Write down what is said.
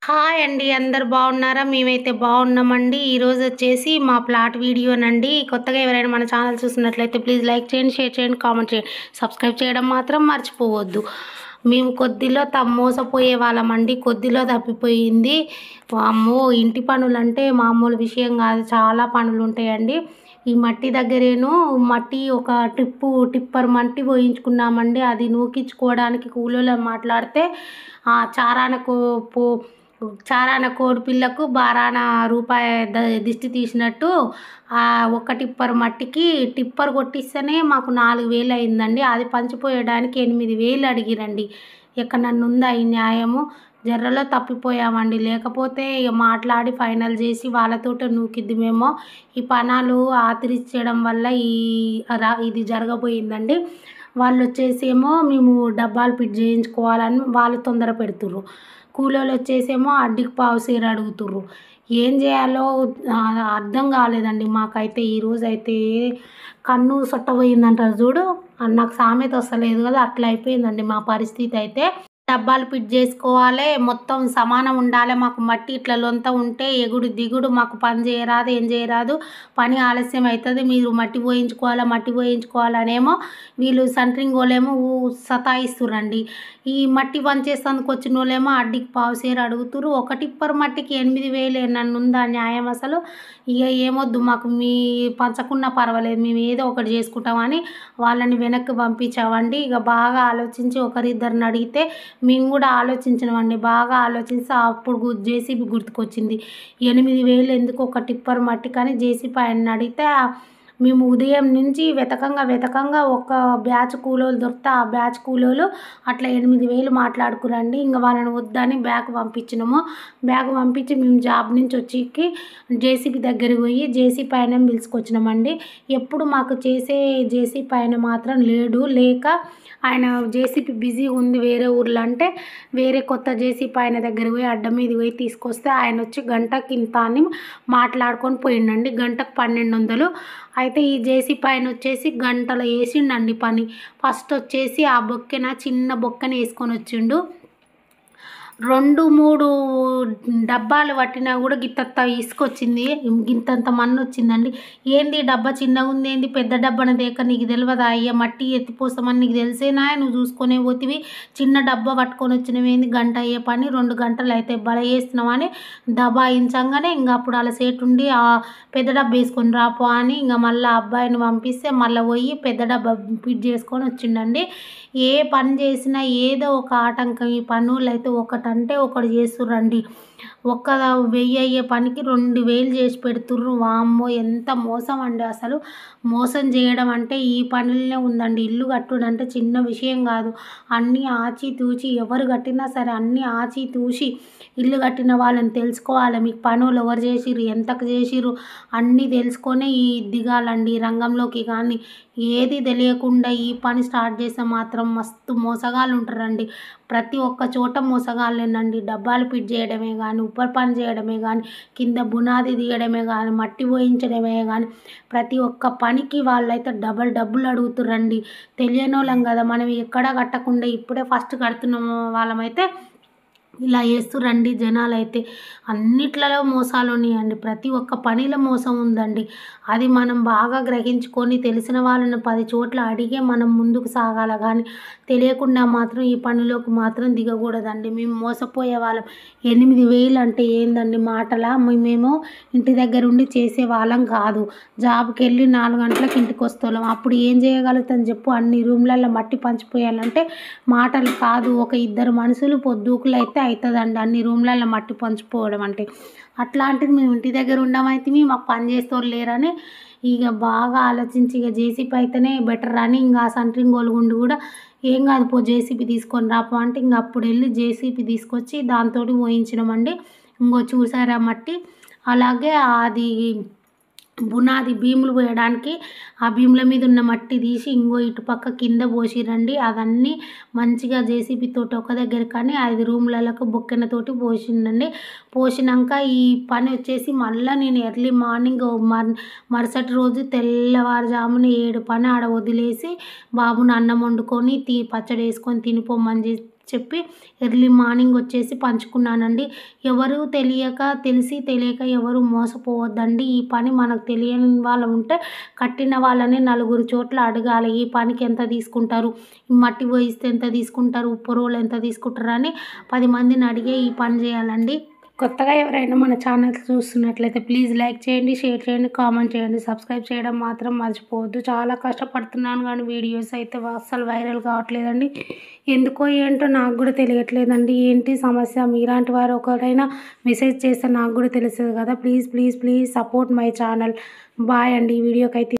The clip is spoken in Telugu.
హాయ్ అండి. అందరూ బాగున్నారా? మేమైతే బాగున్నామండి. ఈరోజు వచ్చేసి మా ప్లాట్ వీడియోనండి. కొత్తగా ఎవరైనా మన ఛానల్ చూస్తున్నట్లయితే ప్లీజ్ లైక్ చేయండి, షేర్ చేయండి, కామెంట్ చేయండి. సబ్స్క్రైబ్ చేయడం మాత్రం మర్చిపోవద్దు. మేము కొద్దిలో మోసపోయే వాళ్ళమండి. కొద్దిలో తప్పిపోయింది. వామ్మో! ఇంటి పనులంటే మామూలు విషయం కాదు. చాలా పనులు ఉంటాయండి. ఈ మట్టి దగ్గరేను మట్టి ఒక టిప్పర్ మట్టి పోయించుకున్నామండి. అది నూకించుకోవడానికి కూలోళ్ళని మాట్లాడితే చారానకు చారాన కోడి పిల్లకు బారాన రూపాయి దిష్టి తీసినట్టు ఒక టిప్పర్ మట్టికి టిప్పర్ కొట్టిస్తేనే మాకు 4,000 అయిందండి. అది పంచిపోయడానికి 8,000 అడిగిరండి. ఎక్కడన్నా ఉందా ఈ న్యాయము? జర్రలో తప్పిపోయామండి. లేకపోతే ఇక మాట్లాడి ఫైనల్ చేసి వాళ్ళతోటే నూకిద్దిమేమో. ఈ పనాలు ఆచరించడం వల్ల ఇది జరగబోయిందండి. వాళ్ళు వచ్చేసేమో మేము డబ్బాలు ఫిట్ చేయించుకోవాలని వాళ్ళు తొందర పెడుతుర్రు. కూలోళ్ళు వచ్చేసేమో అడ్డికి పావుసేరు అడుగుతుర్రు. ఏం చేయాలో అర్థం కాలేదండి మాకైతే. ఈరోజైతే కన్ను సొట్టపోయిందంటారు చూడు, నాకు సామెత వస్తలేదు కదా, అట్లా అయిపోయిందండి మా పరిస్థితి అయితే. డబ్బాలు ఫిట్ చేసుకోవాలి, మొత్తం సమానం ఉండాలి. మాకు మట్టి ఇట్లా లొంత ఉంటే ఎగుడు దిగుడు మాకు పని చేయరాదు, ఏం చేయరాదు, పని ఆలస్యం అవుతుంది. మీరు మట్టి పోయించుకోవాలనేమో వీళ్ళు సెంటరింగ్ వాళ్ళేమో సతాయిస్తురండి. ఈ మట్టి పని చేసేందుకు వచ్చిన వాళ్ళేమో అడ్డికి పావుసేరు అడుగుతురు. ఒక టిప్పర్ మట్టికి 8,000 నన్ను ఉందా న్యాయం అసలు? ఇక ఏమొద్దు మాకు, మీ పంచకున్నా పర్వాలేదు, మేము ఏదో ఒకటి చేసుకుంటామని వాళ్ళని వెనక్కి పంపించామండి. ఇక బాగా ఆలోచించి ఒకరిద్దరిని అడిగితే మేము కూడా ఆలోచించినామండి. బాగా ఆలోచిస్తే అప్పుడు జేసీబీ గుర్తుకొచ్చింది. 8,000 ఎందుకు ఒక టిప్పర్ మట్టి కానీ జేసీబీ ఆయన్ని అడిగితే మేము ఉదయం నుంచి వెతకంగా ఒక బ్యాచ్ కూలోళ్ళు దొరికితే ఆ బ్యాచ్ కూలోళ్ళు అట్లా 8,000 మాట్లాడుకురండి. ఇంకా వాళ్ళని వద్దని బ్యాగ్ పంపించినాము. బ్యాగ్ పంపించి మేము జాబ్ నుంచి వచ్చి జేసీబీ దగ్గరికి పోయి జేసీబీ ఆయన పిలుచుకొచ్చినామండి. ఎప్పుడు మాకు చేసే జేసీబీ ఆయన మాత్రం లేక ఆయన జేసీబీ బిజీ ఉంది వేరే ఊర్లో అంటే వేరే కొత్త జేసీబీ ఆయన దగ్గరికి పోయి అడ్డం మీద పోయి తీసుకొస్తే ఆయన వచ్చి గంటకి ఇంత అని మాట్లాడుకొని పోయిండండి. గంటకు 1,200. అయితే ఈ జేసీబీ ఆయన వచ్చేసి గంటలో వేసిండండి పని. ఫస్ట్ వచ్చేసి ఆ చిన్న బొక్కన వేసుకొని వచ్చిండు. 2-3 డబ్బాలు పట్టినా కూడా గిత్తంత ఇసుకొచ్చింది, గింతంత మన్ను వచ్చిందండి. ఏంది డబ్బా చిన్నగా ఉంది, ఏంది పెద్ద డబ్బాను దేక నీకు తెలియదా? అయ్యా మట్టి ఎత్తిపోస్తామని నీకు తెలిసేనా? నువ్వు చూసుకునే పోతివి, చిన్న డబ్బా పట్టుకొని వచ్చినవేంది? గంట అయ్యే పని 2 గంటలు అయితే బల చేస్తున్నామని దబాయించంగానే ఇంకా అప్పుడు అలా సేటు ఉండి ఆ పెద్ద డబ్బా వేసుకొని రాపో అని ఇంకా మళ్ళీ అబ్బాయిని పంపిస్తే మళ్ళీ పోయి పెద్ద డబ్బా ఫిట్ చేసుకొని వచ్చిండండి. ఏ పని చేసినా ఏదో ఒక ఆటంకం. ఈ పనులు అయితే ఒకటంటే ఒకటి చేస్తుర్రండి. 1,000 అయ్యే పనికి 2,000 చేసి పెడుతుర్రు. వామ్మో! ఎంత మోసం అండి అసలు. మోసం చేయడం అంటే ఈ పనులనే ఉందండి. ఇల్లు కట్టుడు అంటే చిన్న విషయం కాదు. అన్నీ ఆచితూచి ఎవరు కట్టినా సరే అన్నీ ఆచితూచి ఇల్లు కట్టిన వాళ్ళని తెలుసుకోవాలి. మీకు పనులు ఎవరు చేసిర్రు, ఎంతకు చేసిర్రు అన్నీ తెలుసుకొనే దిగాలండి ఈ రంగంలోకి. కానీ ఏది తెలియకుండా ఈ పని స్టార్ట్ చేస్తే మాత్రం మస్తు మోసగాళ్ళు ఉంటారండి. ప్రతి ఒక్క చోట మోసగాళ్ళేనండి. డబ్బాలు ఫిట్ చేయడమే కానీ, ఉపర్ పని చేయడమే కానీ, కింద బునాది తీయడమే కానీ, మట్టి పోయించడమే కానీ, ప్రతి ఒక్క పనికి వాళ్ళైతే డబ్బులు అడుగుతుర్రండి. తెలియని వాళ్ళం కదా మనం, ఎక్కడా కట్టకుండా ఇప్పుడే ఫస్ట్ కడుతున్నాము వాళ్ళమైతే ఇలా చేస్తుర్రండి జనాలైతే. అన్నిట్లలో మోసాలు ఉన్నాయండి. ప్రతి ఒక్క పనిలో మోసం ఉందండి. అది మనం బాగా గ్రహించుకొని తెలిసిన వాళ్ళని 10 చోట్ల అడిగే మనం ముందుకు సాగాలి. కానీ తెలియకుండా మాత్రం ఈ పనిలోకి మాత్రం దిగకూడదండి. మేము మోసపోయే వాళ్ళం. 8,000 అంటే ఏందండి మాటలా? మేమేమో ఇంటి దగ్గర ఉండి చేసే వాళ్ళం కాదు. జాబ్కి వెళ్ళి 4 గంటలకు ఇంటికి వస్తాం. అప్పుడు ఏం చేయగలుగుతాం చెప్పు? అన్ని రూమ్లలో మట్టి పంచిపోయాలంటే మాటలు కాదు. ఒక 2 మనుషులు పొద్దుకులు అయితే అవుతుందండి అన్ని రూమ్లలో మట్టి పంచిపోవడం అంటే. అట్లాంటిది మేము ఇంటి దగ్గర ఉండమైతే మాకు పని చేసేవాళ్ళు లేరని ఇక బాగా ఆలోచించి ఇక జేసీబీ అయితేనే బెటర్ అని ఇంకా సెంటరింగ్ వాళ్ళు ఉండి కూడా ఏం కాదు పో జేసీబీ తీసుకొని రాపో అంటే ఇంక అప్పుడు వెళ్ళి జేసీబీ తీసుకొచ్చి దాంతో పోయించినామండి. ఇంకో చూసారా మట్టి. అలాగే అది బునాది భీములు పోయడానికి ఆ భీముల మీద ఉన్న మట్టి తీసి ఇంకో ఇటుపక్క కింద పోసిరండి. అవన్నీ మంచిగా జేసీబీ తోటి ఒక దగ్గర కానీ 5 రూమ్లకు బొక్కెనతోటి పోసిండండి. పోసినాక ఈ పని వచ్చేసి మళ్ళీ నేను ఎర్లీ మార్నింగ్ మరుసటి రోజు తెల్లవారుజామున 7 పని ఆడ వదిలేసి బాబుని అన్నం వండుకొని పచ్చడి వేసుకొని తినిపోమని చెప్పి ఎర్లీ మార్నింగ్ వచ్చేసి పంచుకున్నానండి. ఎవరు తెలియక ఎవరు మోసపోవద్దండి. ఈ పని మనకు తెలియని వాళ్ళు ఉంటే కట్టిన వాళ్ళని నలుగురు చోట్ల అడగాలి. ఈ పనికి ఎంత తీసుకుంటారు, మట్టి పోయిస్తే ఎంత తీసుకుంటారు, ఉప్పు రోలు ఎంత తీసుకుంటారు అని 10 మందిని అడిగే ఈ పని చేయాలండి. కొత్తగా ఎవరైనా మన ఛానల్ చూస్తున్నట్లయితే ప్లీజ్ లైక్ చేయండి, షేర్ చేయండి, కామెంట్ చేయండి, సబ్స్క్రైబ్ చేయడం మాత్రం మర్చిపోవద్దు. చాలా కష్టపడుతున్నాను కానీ వీడియోస్ అయితే అస్సలు వైరల్ కావట్లేదండి. ఎందుకో ఏంటో నాకు కూడా తెలియట్లేదండి. ఏంటి సమస్య? మీలాంటి వారు ఒకరైనా మెసేజ్ చేస్తే నాకు కూడా తెలుస్తుంది కదా. Please support my channel. Bye అండి. ఈ వీడియోకి అయితే